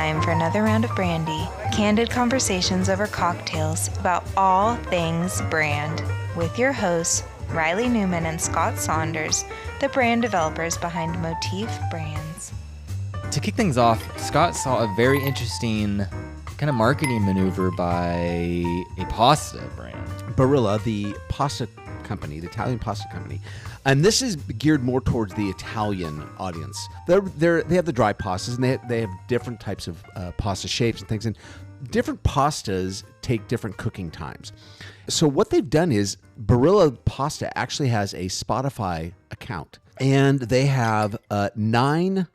time for another round of brandy. Candid conversations over cocktails about all things brand with your hosts, Reilly Newman and Scott Saunders, the brand developers behind Motif Brands. To kick things off, Scott saw a very interesting kind of marketing maneuver by a pasta brand. Barilla, the pasta company, the Italian pasta company. And this is geared more towards the Italian audience. They have the dry pastas, and they have different types of pasta shapes and things. And different pastas take different cooking times. So what they've done is Barilla Pasta actually has a Spotify account, and they have 9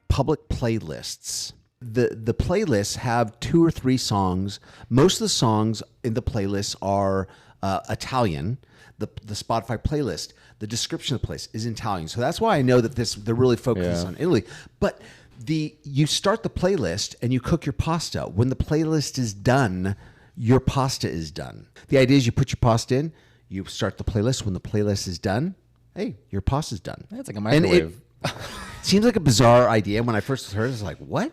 public playlists. The playlists have 2 or 3 songs. Most of the songs in the playlists are Italian. The Spotify playlist, the description of the place is in Italian. So that's why I know that they're really focused on Italy. But you start the playlist and you cook your pasta. When the playlist is done, your pasta is done. The idea is you put your pasta in, you start the playlist. When the playlist is done, hey, your pasta's done. That's like a microwave. And it seems like a bizarre idea. When I first heard it, I was like, what?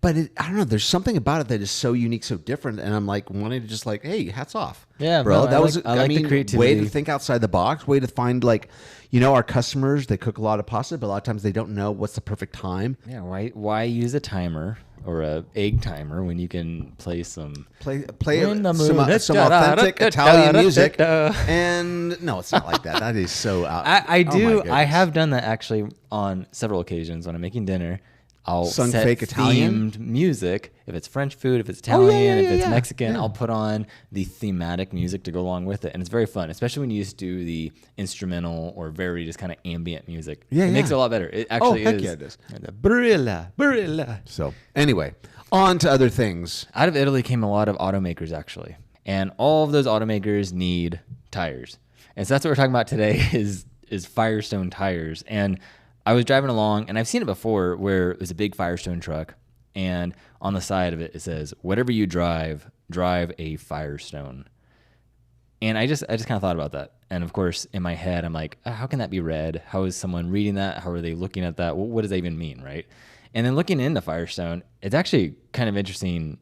But I don't know. There's something about it that is so unique, so different, and I'm like wanting to just like, hey, hats off, bro. No, I like the creativity. Way to think outside the box. Way to find our customers. They cook a lot of pasta, but a lot of times they don't know what's the perfect time. Yeah, why use a timer or a egg timer when you can play some some authentic Italian music? And no, it's not like that. That is so out. I have done that actually on several occasions when I'm making dinner. I'll set fake Italian themed music. If it's French food, if it's Italian, if it's Mexican, I'll put on the thematic music to go along with it. And it's very fun, especially when you just do the instrumental or very just kind of ambient music. It makes it a lot better. It actually is. Yeah, it is. Barilla. So anyway, on to other things. Out of Italy came a lot of automakers, actually. And all of those automakers need tires. And so that's what we're talking about today is Firestone tires. And I was driving along, and I've seen it before, where there's a big Firestone truck, and on the side of it, it says, "Whatever you drive a Firestone." And I just kind of thought about that. And of course, in my head, I'm like, how can that be read? How is someone reading that? How are they looking at that? What does that even mean, right? And then looking into Firestone, it's actually kind of interesting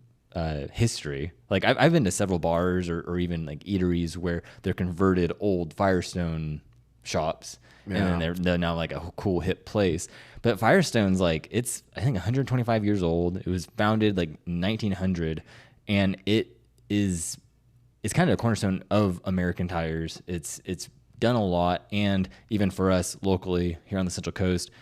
history. Like I've been to several bars or even like eateries where they're converted old Firestone shops. And then they're now like a cool hip place. But Firestone's it's I think 125 years old. It was founded like 1900, and it's kind of a cornerstone of American tires. It's done a lot, and even for us locally here on the Central Coast,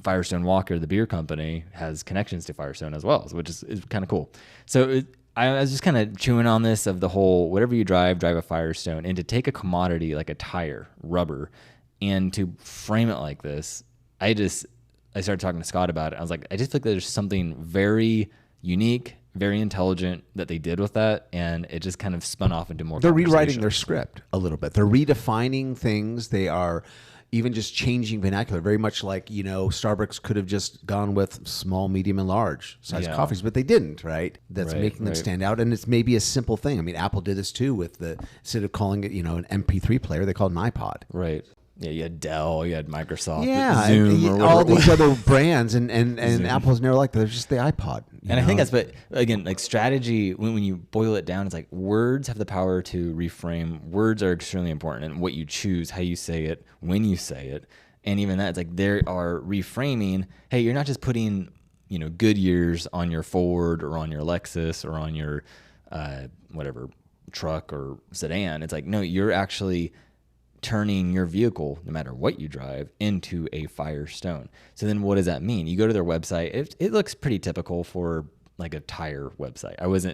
Firestone Walker, the beer company, has connections to Firestone as well, which is kind of cool. So I was just kind of chewing on this of the whole whatever you drive a Firestone, and to take a commodity like a tire, rubber, and to frame it like this, I started talking to Scott about it. I was like, I just feel like there's something very unique, very intelligent that they did with that, and it just kind of spun off into more. They're rewriting their script a little bit. They're redefining things. They are even just changing vernacular, very much like, Starbucks could have just gone with small, medium, and large size coffees, but they didn't, right? That's making them stand out, and it's maybe a simple thing. I mean, Apple did this too with instead of calling it, an MP3 player, they called it an iPod. Right. Yeah, you had Dell, you had Microsoft, Zoom, and all these other brands, and Apple's never like that. There's just the iPod. I think that's, but again, like strategy, when you boil it down, it's like words have the power to reframe. Words are extremely important, and what you choose, how you say it, when you say it, and even that, it's like they are reframing. Hey, you're not just putting, Goodyears on your Ford or on your Lexus or on your whatever truck or sedan. It's like, no, you're actually turning your vehicle, no matter what you drive, into a Firestone. So then what does that mean? You go to their website. It looks pretty typical for like a tire website. I was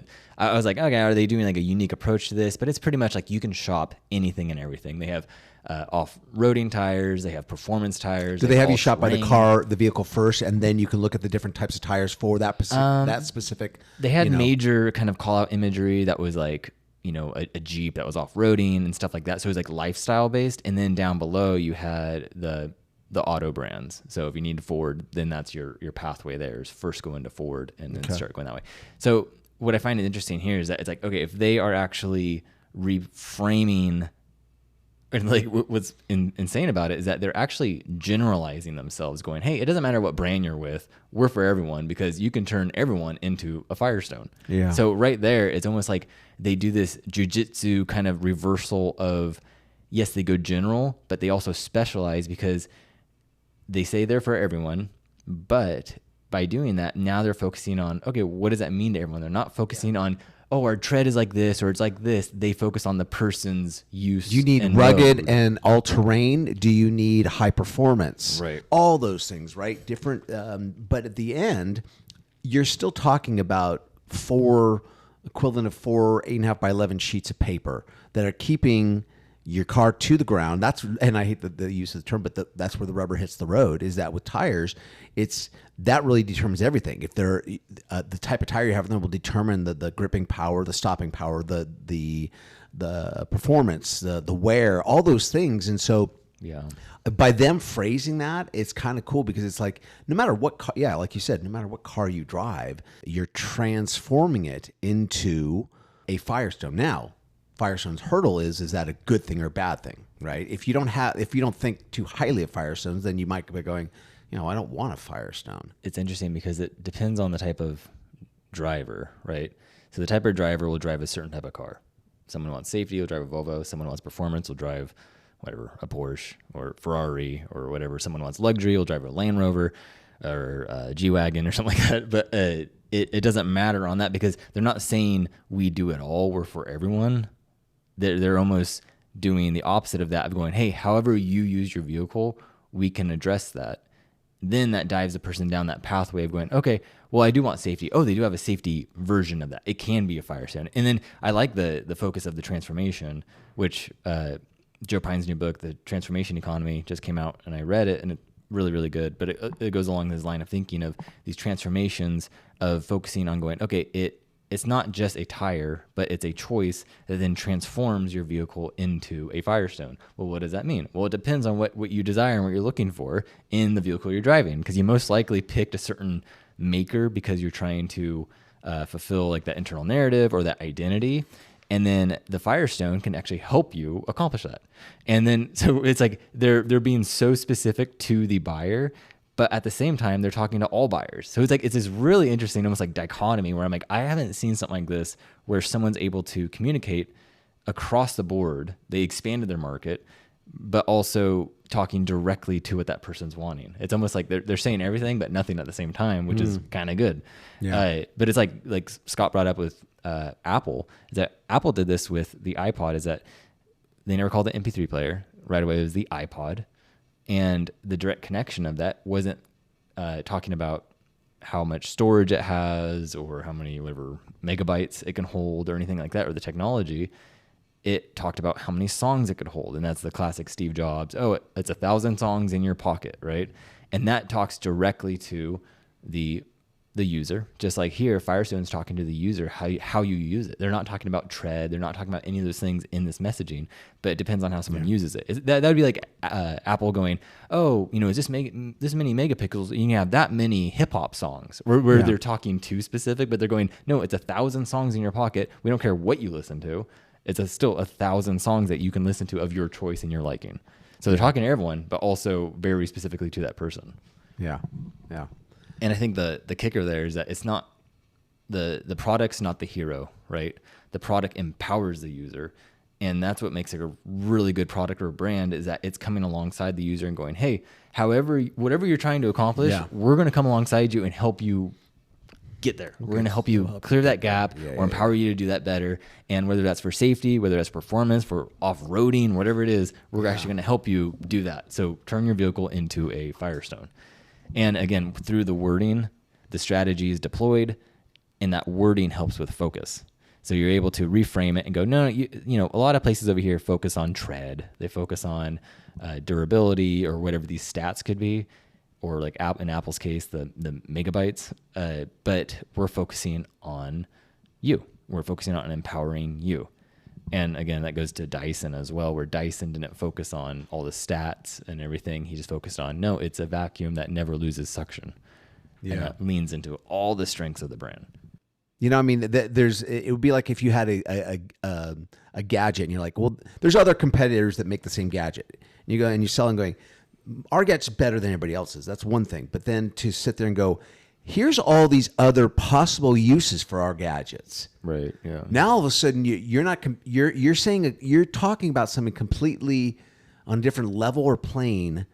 like, okay, are they doing like a unique approach to this? But it's pretty much like you can shop anything and everything. They have off-roading tires. They have performance tires. Do they have you shop by the vehicle first, and then you can look at the different types of tires for that specific? They had major kind of call-out imagery that was like, a Jeep that was off-roading and stuff like that. So it was like lifestyle based. And then down below you had the auto brands. So if you need Ford, then that's your pathway there is first go into Ford and then start going that way. So what I find interesting here is that it's like, okay, if they are actually reframing And like what's insane about it is that they're actually generalizing themselves, going, hey, it doesn't matter what brand you're with, we're for everyone, because you can turn everyone into a Firestone. Yeah. So right there, it's almost like they do this jujitsu kind of reversal of, yes, they go general, but they also specialize because they say they're for everyone. But by doing that, now they're focusing on, okay, what does that mean to everyone? They're not focusing on, oh, our tread is like this or it's like this. They focus on the person's use. Do you need and rugged mode. and all-terrain? Do you need high performance? Right. All those things, right? Different. But at the end, you're still talking about equivalent of 4 8.5 by 11 sheets of paper that are keeping your car to the ground. And I hate the use of the term, but that's where the rubber hits the road. Is that with tires, that really determines everything. If they're the type of tire you have, then will determine the gripping power, the stopping power, the performance, the wear, all those things. And so, Yeah. by them phrasing that, it's kind of cool because it's like, no matter what car, like you said, no matter what car you drive, you're transforming it into a Firestone. Now, Firestone's hurdle is that a good thing or a bad thing, right? If you don't think too highly of Firestones, then you might be going, I don't want a Firestone. It's interesting because it depends on the type of driver, right? So the type of driver will drive a certain type of car. Someone wants safety will drive a Volvo. Someone wants performance will drive whatever, a Porsche or Ferrari or whatever. Someone wants luxury will drive a Land Rover or a G-Wagon or something like that. But it doesn't matter on that because they're not saying we do it all, we're for everyone. They're almost doing the opposite of that, of going, hey, however you use your vehicle, we can address that. Then that dives the person down that pathway of going, okay, well, I do want safety. Oh, they do have a safety version of that. It can be a Firestone. And then I like the focus of the transformation, which Joe Pine's new book, The Transformation Economy, just came out, and I read it, and it's really, really good. But it goes along this line of thinking of these transformations of focusing on going, okay, it's not just a tire, but it's a choice that then transforms your vehicle into a Firestone. Well, what does that mean? Well, it depends on what you desire and what you're looking for in the vehicle you're driving, because you most likely picked a certain maker because you're trying to fulfill like that internal narrative or that identity. And then the Firestone can actually help you accomplish that. And then, so it's like they're being so specific to the buyer, but at the same time, they're talking to all buyers. So it's like, it's this really interesting, almost like dichotomy where I'm like, I haven't seen something like this where someone's able to communicate across the board. They expanded their market, but also talking directly to what that person's wanting. It's almost like they're saying everything, but nothing at the same time, which is kind of good. Yeah. But it's like Scott brought up with Apple, is that Apple did this with the iPod, is that they never called it MP3 player. Right away, it was the iPod. And the direct connection of that wasn't talking about how much storage it has or how many whatever megabytes it can hold or anything like that, or the technology. It talked about how many songs it could hold. And that's the classic Steve Jobs. Oh, it's 1,000 songs in your pocket, right? And that talks directly to the user. Just like here, Firestone's talking to the user, how you use it. They're not talking about tread. They're not talking about any of those things in this messaging, but it depends on how someone uses it. That would be like Apple going, oh, is this many megapixels? You can have that many hip hop songs where they're talking too specific, but they're going, no, it's 1,000 songs in your pocket. We don't care what you listen to. It's still 1,000 songs that you can listen to of your choice and your liking. So they're talking to everyone, but also very specifically to that person. Yeah. Yeah. And I think the kicker there is that it's not the product's not the hero, right? The product empowers the user. And that's what makes it a really good product or brand, is that it's coming alongside the user and going, hey, whatever you're trying to accomplish, we're going to come alongside you and help you get there. We're going to help you clear that gap or empower you to do that better. And whether that's for safety, whether that's performance, for off-roading, whatever it is, we're actually going to help you do that. So turn your vehicle into a Firestone. And again, through the wording, the strategy is deployed, and that wording helps with focus. So you're able to reframe it and go, no, a lot of places over here focus on tread. They focus on durability or whatever these stats could be, or like in Apple's case, the megabytes. But we're focusing on you. We're focusing on empowering you. And again, that goes to Dyson as well, where Dyson didn't focus on all the stats and everything. He just focused on, no, it's a vacuum that never loses suction. Yeah. And that leans into all the strengths of the brand. You know, I mean, it would be like if you had a gadget and you're like, well, there's other competitors that make the same gadget. And you go and you sell and going, our gadget's better than everybody else's. That's one thing. But then to sit there and go, here's all these other possible uses for our gadgets. Right. Yeah. Now all of a sudden you're saying you're talking about something completely on a different level or playing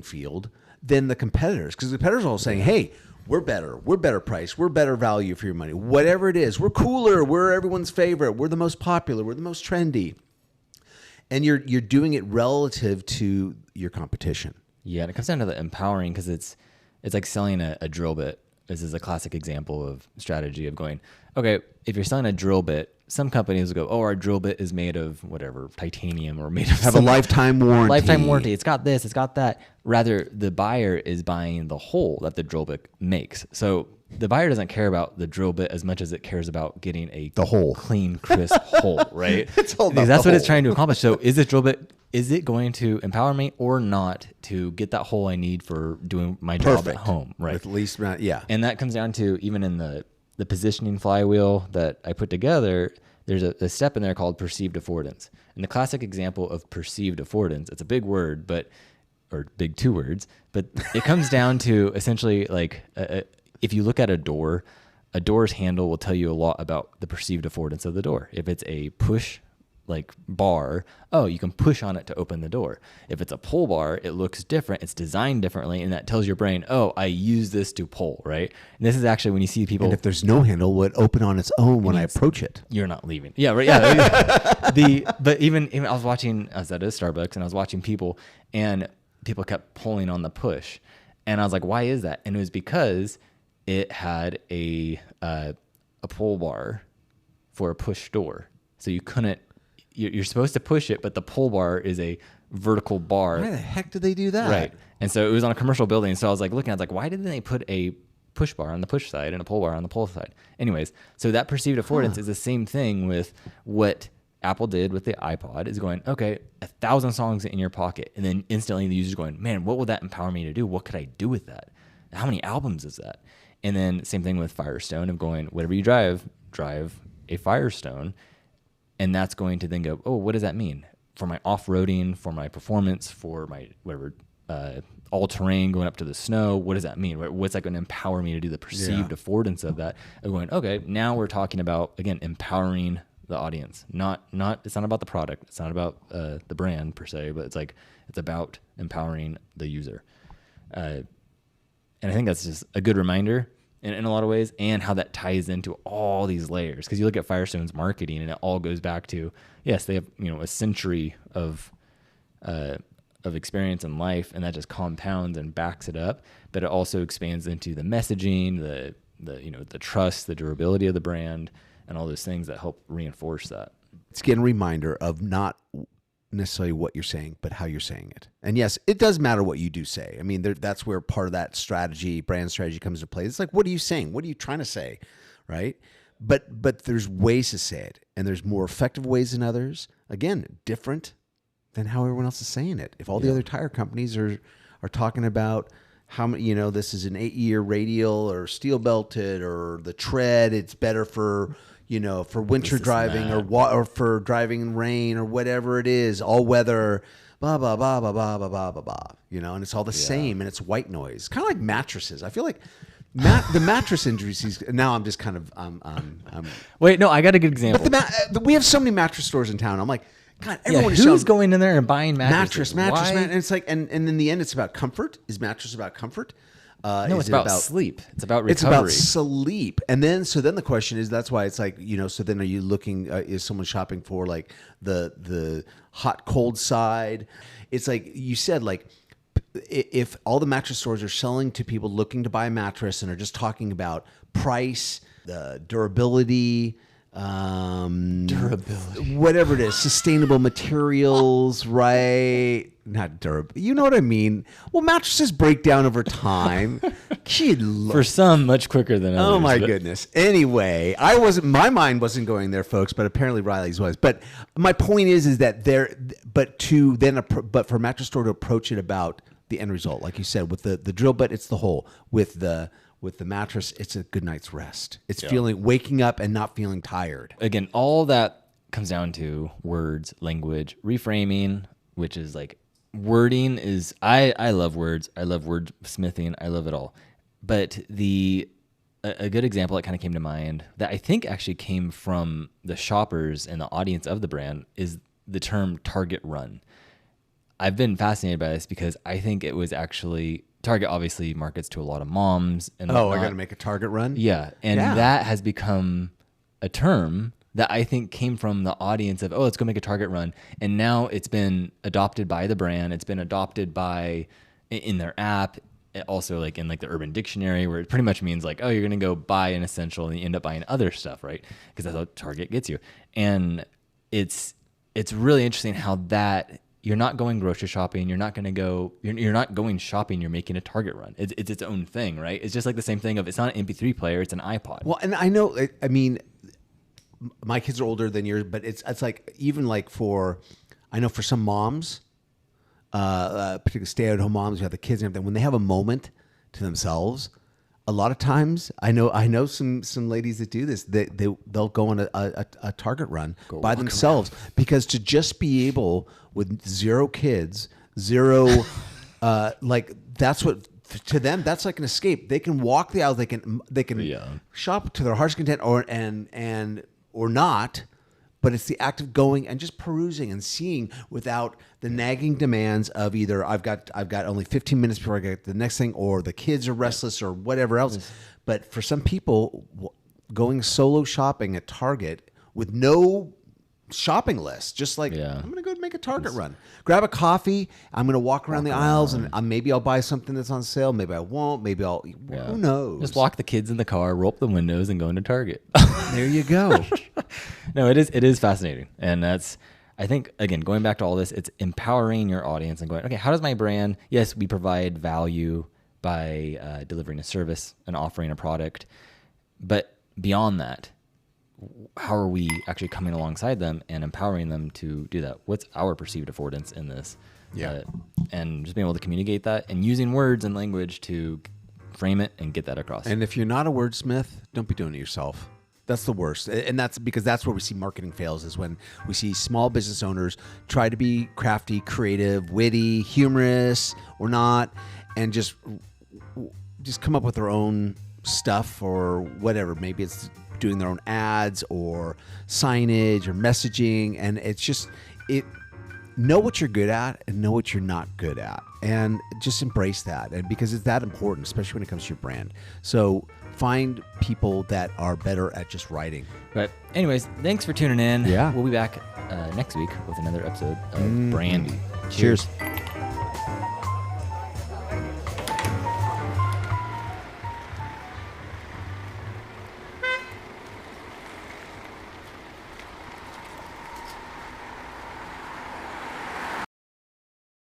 field than the competitors, because the competitors are all saying, hey, we're better price, we're better value for your money, whatever it is, we're cooler, we're everyone's favorite, we're the most popular, we're the most trendy. And you're doing it relative to your competition. Yeah, and it comes down to the empowering, because it's like selling a drill bit. This is a classic example of strategy of going, okay, if you're selling a drill bit, some companies will go, oh, our drill bit is made of whatever, titanium, or made of have a lifetime warranty. Lifetime warranty. It's got this, it's got that. Rather, the buyer is buying the hole that the drill bit makes. So the buyer doesn't care about the drill bit as much as it cares about getting the hole, clean, crisp hole, right? It's all about that's the what it's hole. trying to accomplish. So is this drill bit, is it going to empower me or not to get that hole I need for doing my job at home, right? At least, yeah. And that comes down to, even in the positioning flywheel that I put together, there's a step in there called perceived affordance. And the classic example of perceived affordance, it's a big word, or big 2 words, but it comes down to essentially like, if you look at a door's handle will tell you a lot about the perceived affordance of the door. If it's a push like bar, oh, you can push on it to open the door. If it's a pull bar, it looks different. It's designed differently, and that tells your brain, oh, I use this to pull, right? And this is actually when you see people. And if there's no handle, it would open on its own when I approach it. You're not leaving. Yeah, right. Yeah. But even I was at a Starbucks, and I was watching people, and people kept pulling on the push, and I was like, why is that? And it was because it had a pull bar for a push door, so you couldn't. You're supposed to push it, but the pull bar is a vertical bar. Why the heck did they do that? Right. And so it was on a commercial building. So I was like looking, I was like, why didn't they put a push bar on the push side and a pull bar on the pull side? Anyways, so that perceived affordance is the same thing with what Apple did with the iPod, is going, okay, 1,000 songs in your pocket. And then instantly the user's going, man, what would that empower me to do? What could I do with that? How many albums is that? And then same thing with Firestone, of going, whatever you drive a Firestone. And that's going to then go, oh, what does that mean for my off-roading, for my performance, for my whatever all-terrain going up to the snow? What does that mean? What's that going to empower me to do? The perceived affordance of that. Of going, okay, now we're talking about, again, empowering the audience. It's not about the product. It's not about the brand per se, but it's about empowering the user. And I think that's just a good reminder in a lot of ways, and how that ties into all these layers. Because you look at Firestone's marketing, and it all goes back to, yes, they have a century of experience in life, and that just compounds and backs it up. But it also expands into the messaging, the trust, the durability of the brand, and all those things that help reinforce that. It's again a reminder of not necessarily what you're saying, but how you're saying it. And yes, it does matter what you do say. I mean, that's where part of that brand strategy comes into play. It's like, what are you saying? What are you trying to say? Right? But there's ways to say it, and there's more effective ways than others. Again, different than how everyone else is saying it. If all the other tire companies are talking about how many, this is an 8-year radial or steel belted, or the tread, it's better for for winter driving or for driving in rain or whatever it is, all weather, blah, blah, blah, blah, blah, blah, blah, blah, blah, and it's all the same, and it's white noise. Kind of like mattresses. I feel like the mattress industries, now I'm just kind of, Wait, no, I got a good example. But we have so many mattress stores in town. I'm like, God, everyone is who's going in there and buying mattresses? Mattress, and it's like, and in the end, it's about comfort. Is mattress about comfort? No, it's about sleep. It's about recovery. It's about sleep. And then, so then the question is, that's why it's like, so then are you looking, is someone shopping for like the hot, cold side? It's like you said, like, if all the mattress stores are selling to people looking to buy a mattress and are just talking about price, the durability, whatever it is, sustainable materials, right? Not durable. You know what I mean? Well, mattresses break down over time. For some, much quicker than others. Oh my goodness. Anyway, my mind wasn't going there, folks, but apparently Reilly's was. But my point is that but for a mattress store to approach it about the end result, like you said, with the drill bit, it's the hole. With the with the mattress, it's a good night's rest. It's waking up and not feeling tired. Again, all that comes down to words, language, reframing, which is like wording is, I love words. I love wordsmithing. I love it all. But a good example that kind of came to mind that I think actually came from the shoppers and the audience of the brand is the term target run. I've been fascinated by this because I think it was actually, Target obviously markets to a lot of moms. And we're going to make a Target run? Yeah. And that has become a term that I think came from the audience of, let's go make a Target run. And now it's been adopted by the brand. It's been adopted in their app. Also like in like the Urban Dictionary, where it pretty much means like, you're going to go buy an essential and you end up buying other stuff, right? Because that's how Target gets you. And it's really interesting how that you're not going grocery shopping. You're not going shopping. You're making a Target run. It's its own thing, right? It's just like the same thing of, it's not an MP3 player. It's an iPod. Well, and I know, I mean, my kids are older than yours, but it's like, even like I know for some moms, particularly stay-at-home moms who have the kids and everything, when they have a moment to themselves, a lot of times I know some ladies that do this. They'll go on a Target run by themselves because to just be able with 0 kids, like that's what to them that's like an escape. They can walk the aisles. They can shop to their heart's content or not. But it's the act of going and just perusing and seeing without the nagging demands of either I've got only 15 minutes before I get the next thing, or the kids are restless or whatever else. But for some people, going solo shopping at Target with no shopping list, just like I'm going to go make a Target run, grab a coffee. I'm going to walk around the aisles and maybe I'll buy something that's on sale. Maybe I won't. Maybe I'll. Who knows? Just lock the kids in the car, roll up the windows, and go into Target. There you go. No, it is fascinating, and that's, I think, again, going back to all this, it's empowering your audience and going, okay, how does my brand? Yes, we provide value by delivering a service and offering a product, but beyond that, how are we actually coming alongside them and empowering them to do that? What's our perceived affordance in this? And just being able to communicate that and using words and language to frame it and get that across. And if you're not a wordsmith, don't be doing it yourself. That's the worst. And that's because that's where we see marketing fails, is when we see small business owners try to be crafty, creative, witty, humorous, or not, and just come up with their own stuff or whatever. Maybe it's doing their own ads or signage or messaging, and it's just know what you're good at and know what you're not good at, and just embrace that. And because it's that important, especially when it comes to your brand. So find people that are better at just writing. But anyways, thanks for tuning in. Yeah, we'll be back next week with another episode of Brandy. Cheers.